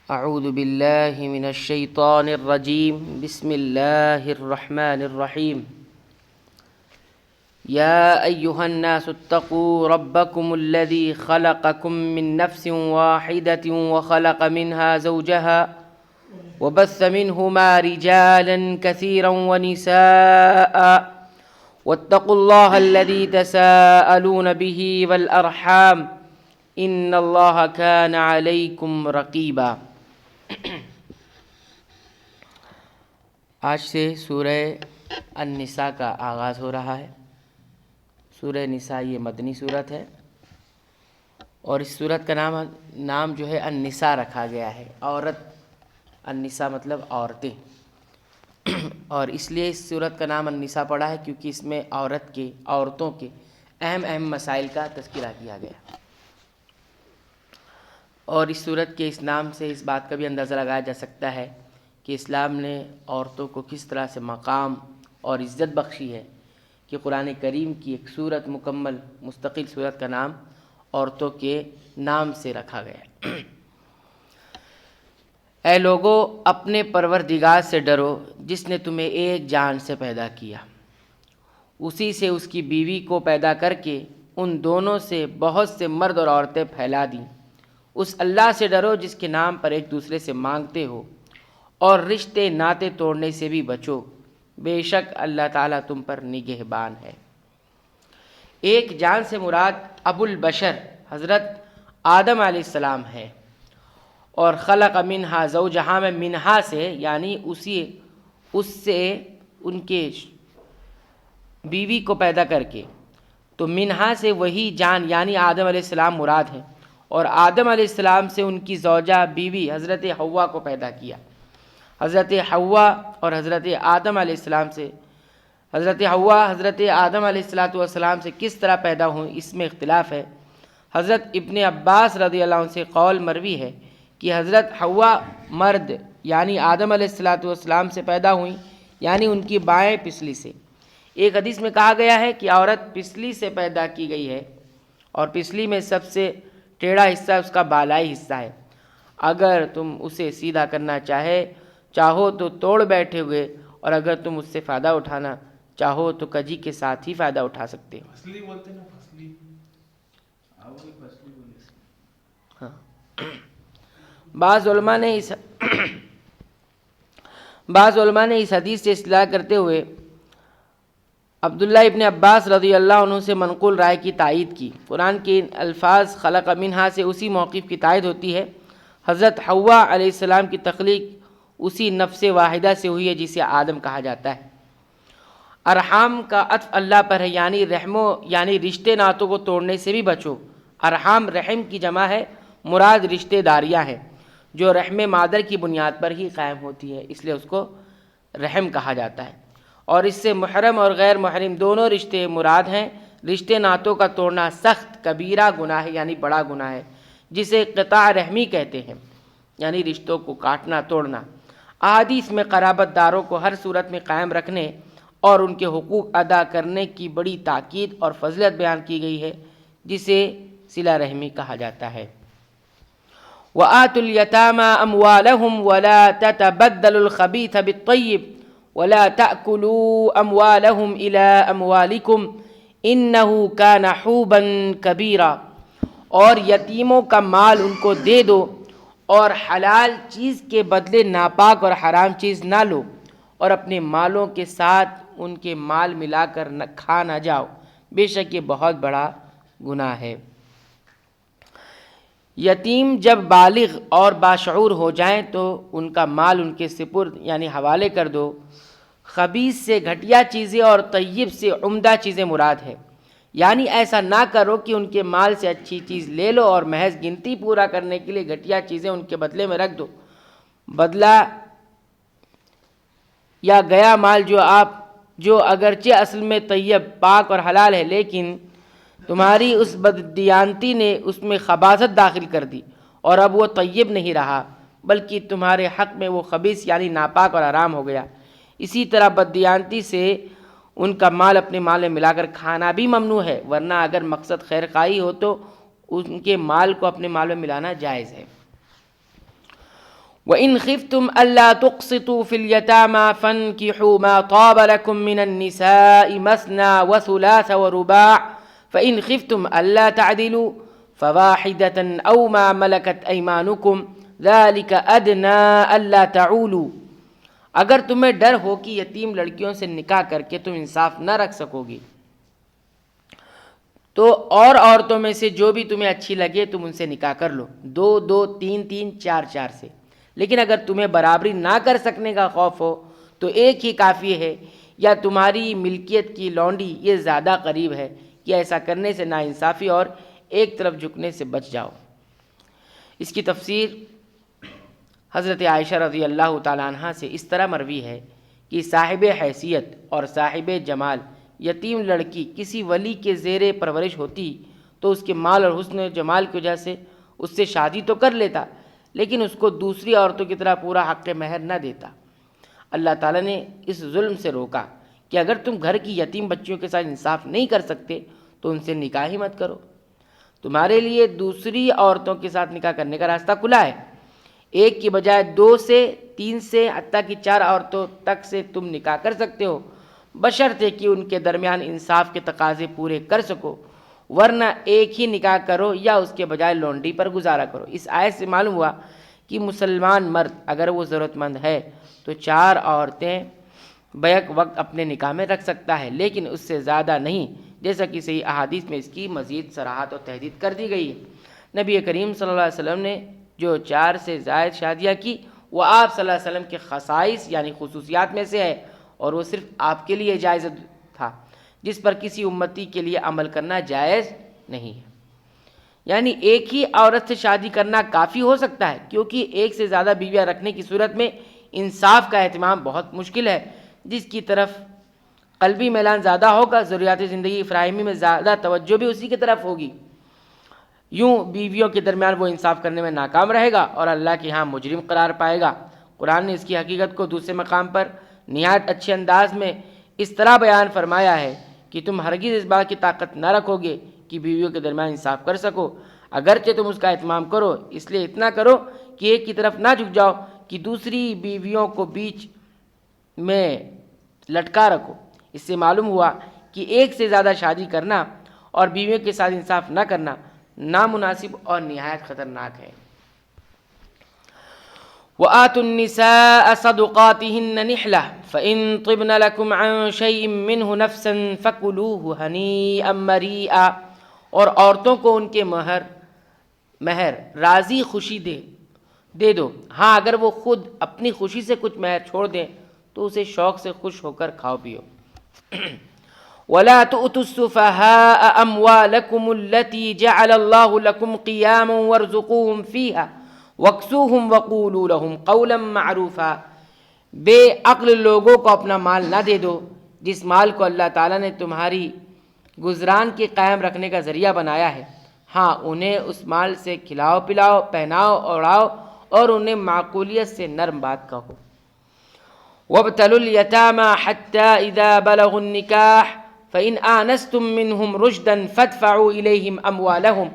اعوذ باللہ من الشیطان الرجیم بسم اللہ الرحمن الرحیم یا ایہا الناس اتقوا ربکم الذی خلقکم من نفس واحدۃ وخلق منها زوجها وبث منهما رجالا كثيرا ونساء واتقوا الله الذي تساءلون به والأرحام ان اللہ کان علیکم رقیبا۔ آج سے سورہ النساء کا آغاز ہو رہا ہے۔ سورہ نساء یہ مدنی صورت ہے اور اس صورت کا نام جو ہے النساء رکھا گیا ہے، عورت۔ النساء مطلب عورتیں، اور اس لیے اس صورت کا نام النساء پڑا ہے کیونکہ اس میں عورتوں کے اہم مسائل کا تذکرہ کیا گیا۔ اور اس صورت کے اس نام سے اس بات کا بھی اندازہ لگایا جا سکتا ہے کہ اسلام نے عورتوں کو کس طرح سے مقام اور عزت بخشی ہے کہ قرآن کریم کی ایک صورت، مکمل مستقل صورت کا نام عورتوں کے نام سے رکھا گیا ہے۔ اے لوگو، اپنے پروردگار سے ڈرو جس نے تمہیں ایک جان سے پیدا کیا، اسی سے اس کی بیوی کو پیدا کر کے ان دونوں سے بہت سے مرد اور عورتیں پھیلا دیں۔ اس اللہ سے ڈرو جس کے نام پر ایک دوسرے سے مانگتے ہو، اور رشتے ناطے توڑنے سے بھی بچو، بے شک اللہ تعالیٰ تم پر نگہبان ہے۔ ایک جان سے مراد ابو البشر حضرت آدم علیہ السلام ہے، اور خلق منہا زوجہا میں منہا سے یعنی اس سے ان کے بیوی کو پیدا کر کے، تو منہا سے وہی جان یعنی آدم علیہ السلام مراد ہے، اور آدم علیہ السلام سے ان کی زوجہ بیوی حضرت حوا کو پیدا کیا۔ حضرت حوا اور حضرت آدم علیہ السلام سے حضرت حوا حضرت آدم علیہ السلام سے کس طرح پیدا ہوئیں اس میں اختلاف ہے۔ حضرت ابن عباس رضی اللہ عنہ سے قول مروی ہے کہ حضرت حوا مرد یعنی آدم علیہ السلام سے پیدا ہوئیں، یعنی ان کی بائیں پسلی سے۔ ایک حدیث میں کہا گیا ہے کہ عورت پسلی سے پیدا کی گئی ہے، اور پسلی میں سب سے ٹیڑھا حصہ اس کا بالائی حصہ ہے۔ اگر تم اسے سیدھا کرنا چاہو تو توڑ بیٹھے ہوئے، اور اگر تم اس سے فائدہ اٹھانا چاہو تو کجی کے ساتھ ہی فائدہ اٹھا سکتے ہو۔ فصلی بولتے نا، فصلی ہاں۔ بعض علماء نے اس حدیث سے استدلال کرتے ہوئے عبداللہ ابن عباس رضی اللہ عنہ سے منقول رائے کی تائید کی۔ قرآن کے ان الفاظ خلق منہا سے اسی موقف کی تائید ہوتی ہے۔ حضرت حوا علیہ السلام کی تخلیق اسی نفس واحدہ سے ہوئی ہے جسے آدم کہا جاتا ہے۔ ارحام کا عطف اللہ پر ہے، یعنی رشتے ناتوں کو توڑنے سے بھی بچو۔ ارحام رحم کی جمع ہے، مراد رشتے داریاں ہیں جو رحم مادر کی بنیاد پر ہی قائم ہوتی ہے، اس لیے اس کو رحم کہا جاتا ہے۔ اور اس سے محرم اور غیر محرم دونوں رشتے مراد ہیں۔ رشتے ناتوں کا توڑنا سخت کبیرہ گناہ ہے، یعنی بڑا گناہ ہے، جسے قطاع رحمی کہتے ہیں، یعنی رشتوں کو کاٹنا توڑنا۔ احادیث میں قرابت داروں کو ہر صورت میں قائم رکھنے اور ان کے حقوق ادا کرنے کی بڑی تاکید اور فضیلت بیان کی گئی ہے، جسے صلہ رحمی کہا جاتا ہے۔ وَآتُوا الْيَتَامَىٰ أَمْوَالَهُمْ وَلَا تَتَبَدَّلُوا الْخَبِيثَ بِالطَّيِّبِ وَلَا تَأْكُلُوا أَمْوَالَهُمْ إِلَىٰ أَمْوَالِكُمْ إِنَّهُ كَانَ حُوبًا كَبِيرًا، اور یتیموں کا مال ان کو دے دو، اور حلال چیز کے بدلے ناپاک اور حرام چیز نہ لو، اور اپنے مالوں کے ساتھ ان کے مال ملا کر کھا نہ جاؤ، بے شک یہ بہت بڑا گناہ ہے۔ یتیم جب بالغ اور باشعور ہو جائیں تو ان کا مال ان کے سپرد یعنی حوالے کر دو۔ خبیث سے گھٹیا چیزیں اور طیب سے عمدہ چیزیں مراد ہے، یعنی ایسا نہ کرو کہ ان کے مال سے اچھی چیز لے لو اور محض گنتی پورا کرنے کے لیے گھٹیا چیزیں ان کے بدلے میں رکھ دو۔ بدلہ یا گیا مال جو اگرچہ اصل میں طیب، پاک اور حلال ہے، لیکن تمہاری اس بددیانتی نے اس میں خباثت داخل کر دی، اور اب وہ طیب نہیں رہا بلکہ تمہارے حق میں وہ خبیث یعنی ناپاک اور حرام ہو گیا۔ اسی طرح بددیانتی سے ان کا مال اپنے مال میں ملا کر کھانا بھی ممنوع ہے، ورنہ اگر مقصد خیر خواہی ہو تو ان کے مال کو اپنے مال میں ملانا جائز ہے۔ وَإِنْ خِفْتُمْ أَلَّا تُقْسِطُوا فِي الْيَتَامَى فَانكِحُوا مَا طَابَ لَكُم مِّنَ النِّسَاءِ مَثْنَىٰ وَثُلَاثَ وَرُبَاعَ فَإِنْ خِفْتُمْ أَلَّا تَعْدِلُوا فَوَاحِدَةً أَوْ مَا مَلَكَتْ أَيْمَانُكُمْ ذَلِكَ أَدْنَىٰ أَلَّا تَعُولُوا۔ اگر تمہیں ڈر ہو کہ یتیم لڑکیوں سے نکاح کر کے تم انصاف نہ رکھ سکو گے تو اور عورتوں میں سے جو بھی تمہیں اچھی لگے تم ان سے نکاح کر لو، 2 2 3 3 4 4 سے۔ لیکن اگر تمہیں برابری نہ کر سکنے کا خوف ہو تو ایک ہی کافی ہے، یا تمہاری ملکیت کی لونڈی یہ زیادہ قریب ہے کہ ایسا کرنے سے ناانصافی اور ایک طرف جھکنے سے بچ جاؤ۔ اس کی تفسیر حضرت عائشہ رضی اللہ تعالیٰ عنہ سے اس طرح مروی ہے کہ صاحب حیثیت اور صاحب جمال یتیم لڑکی کسی ولی کے زیر پرورش ہوتی تو اس کے مال اور حسن و جمال کی وجہ سے اس سے شادی تو کر لیتا، لیکن اس کو دوسری عورتوں کی طرح پورا حق مہر نہ دیتا۔ اللہ تعالیٰ نے اس ظلم سے روکا کہ اگر تم گھر کی یتیم بچیوں کے ساتھ انصاف نہیں کر سکتے تو ان سے نکاح ہی مت کرو، تمہارے لیے دوسری عورتوں کے ساتھ نکاح کرنے کا راستہ کھلا ہے۔ ایک کی بجائے 2 سے 3 سے حتیٰ کہ 4 عورتوں تک سے تم نکاح کر سکتے ہو، بشرطے کہ ان کے درمیان انصاف کے تقاضے پورے کر سکو، ورنہ ایک ہی نکاح کرو یا اس کے بجائے لونڈی پر گزارا کرو۔ اس آیت سے معلوم ہوا کہ مسلمان مرد اگر وہ ضرورت مند ہے تو 4 عورتیں بیک وقت اپنے نکاح میں رکھ سکتا ہے، لیکن اس سے زیادہ نہیں، جیسا کہ صحیح احادیث میں اس کی مزید صراحت اور تحدید کر دی گئی ہے۔ نبی کریم صلی اللہ علیہ وسلم نے جو 4 سے زائد شادیاں کی وہ آپ صلی اللہ علیہ وسلم کے خصائص یعنی خصوصیات میں سے ہے، اور وہ صرف آپ کے لیے جائز تھا، جس پر کسی امتی کے لیے عمل کرنا جائز نہیں ہے۔ یعنی ایک ہی عورت سے شادی کرنا کافی ہو سکتا ہے، کیونکہ ایک سے زیادہ بیویاں رکھنے کی صورت میں انصاف کا اہتمام بہت مشکل ہے، جس کی طرف قلبی میلان زیادہ ہوگا، ضروریات زندگی فراہمی میں زیادہ توجہ بھی اسی کی طرف ہوگی۔ یوں بیویوں کے درمیان وہ انصاف کرنے میں ناکام رہے گا اور اللہ کے ہاں مجرم قرار پائے گا۔ قرآن نے اس کی حقیقت کو دوسرے مقام پر نہایت اچھے انداز میں اس طرح بیان فرمایا ہے کہ تم ہرگز اس بات کی طاقت نہ رکھو گے کہ بیویوں کے درمیان انصاف کر سکو، اگرچہ تم اس کا اہتمام کرو، اس لیے اتنا کرو کہ ایک کی طرف نہ جھک جاؤ کہ دوسری بیویوں کو بیچ میں لٹکا رکھو۔ اس سے معلوم ہوا کہ ایک سے زیادہ شادی کرنا اور بیویوں کے ساتھ انصاف نہ کرنا نامناسب اور نہایت خطرناک ہے۔ وَآتُوا النِّسَاءَ صَدُقَاتِهِنَّ نِحْلَةً فَإِن طِبْنَ لَكُمْ عَن شَيْءٍ مِّنْهُ نَفْسًا فَكُلُوهُ هَنِيئًا مَرِيئًا، اور عورتوں کو ان کے مہر راضی خوشی دے دو، ہاں اگر وہ خود اپنی خوشی سے کچھ مہر چھوڑ دیں تو اسے شوق سے خوش ہو کر کھاؤ پیو۔ وَلَا تُؤْتُوا السُّفَهَاءَ أَمْوَالَكُمُ الَّتِي جَعَلَ اللَّهُ لَكُمْ قِيَامًا وَارْزُقُوهُمْ فِيهَا وَاكْسُوهُمْ وَقُولُوا لَهُمْ قَوْلًا مَّعْرُوفًا۔ بے عقل لوگوں کو اپنا مال نہ دے دو جس مال کو اللہ تعالیٰ نے تمہاری گزران کے قائم رکھنے کا ذریعہ بنایا ہے، ہاں انہیں اس مال سے کھلاؤ پلاؤ، پہناؤ اوڑھاؤ اور انہیں معقولیت سے نرم بات کہو۔ وَابْتَلُوا الْيَتَامَى حَتَّى إِذَا بَلَغُوا النِّكَاحَ فَإِنْ آنَسْتُم مِّنْهُمْ رُشْدًا فَادْفَعُوا إِلَيْهِمْ أَمْوَالَهُمْ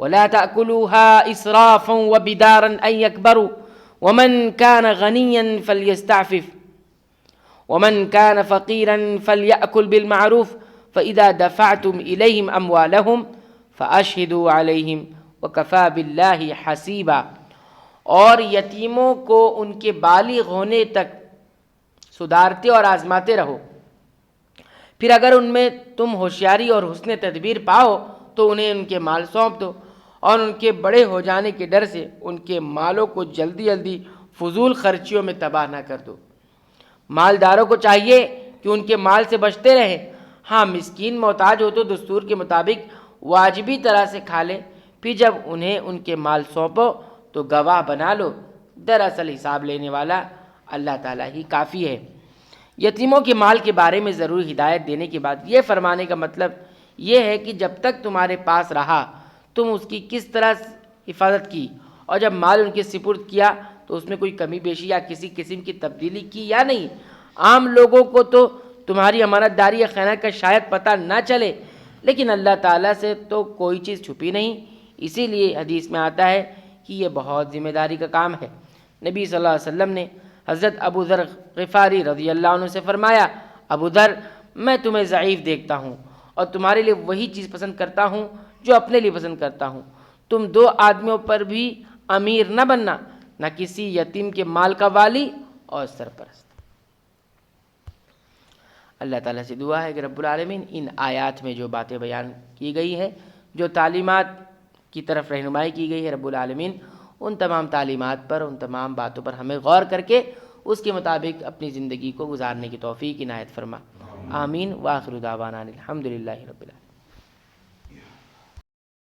وَلَا تَأْكُلُوهَا إِسْرَافًا وَبِدَارًا أَن يَكْبَرُوا وَمَنْ كَانَ غَنِيًّا فَلْيَسْتَعْفِفْ وَمَنْ كَانَ فَقِيرًا فَلْيَأْكُلْ بِالْمَعْرُوفِ فَإِذَا دَفَعْتُمْ إِلَيْهِمْ أَمْوَالَهُمْ فَأَشْهِدُوا عَلَيْهِمْ وَكَفَى بِاللَّهِ حَسِيبًا، اور یتیموں کو ان کے بالغ ہونے تک سدھارتے اور آزماتے رہو، پھر اگر ان میں تم ہوشیاری اور حسن تدبیر پاؤ تو انہیں ان کے مال سونپ دو، اور ان کے بڑے ہو جانے کے ڈر سے ان کے مالوں کو جلدی جلدی فضول خرچیوں میں تباہ نہ کر دو۔ مالداروں کو چاہیے کہ ان کے مال سے بچتے رہیں، ہاں مسکین محتاج ہو تو دستور کے مطابق واجبی طرح سے کھا لے، پھر جب انہیں ان کے مال سونپو تو گواہ بنا لو، دراصل حساب لینے والا اللہ تعالیٰ ہی کافی ہے۔ یتیموں کے مال کے بارے میں ضروری ہدایت دینے کے بعد یہ فرمانے کا مطلب یہ ہے کہ جب تک تمہارے پاس رہا تم اس کی کس طرح حفاظت کی، اور جب مال ان کے سپرد کیا تو اس میں کوئی کمی بیشی یا کسی قسم کی تبدیلی کی یا نہیں۔ عام لوگوں کو تو تمہاری امانت داری یا خیانت کا شاید پتہ نہ چلے، لیکن اللہ تعالیٰ سے تو کوئی چیز چھپی نہیں، اسی لیے حدیث میں آتا ہے کہ یہ بہت ذمہ داری کا کام ہے۔ نبی صلی اللہ علیہ وسلم نے حضرت ابو ذر غفاری رضی اللہ عنہ سے فرمایا، ابو ذر، میں تمہیں ضعیف دیکھتا ہوں اور تمہارے لیے وہی چیز پسند کرتا ہوں جو اپنے لیے پسند کرتا ہوں۔ تم دو آدمیوں پر بھی امیر نہ بننا، نہ کسی یتیم کے مال کا والی اور سرپرست۔ اللہ تعالیٰ سے دعا ہے کہ رب العالمین ان آیات میں جو باتیں بیان کی گئی ہیں، جو تعلیمات کی طرف رہنمائی کی گئی ہے، رب العالمین ان تمام تعلیمات پر، ان تمام باتوں پر ہمیں غور کر کے اس کے مطابق اپنی زندگی کو گزارنے کی توفیق عنایت فرما۔ آمین۔ وآخر دعوانا الحمدللہ رب العالمین۔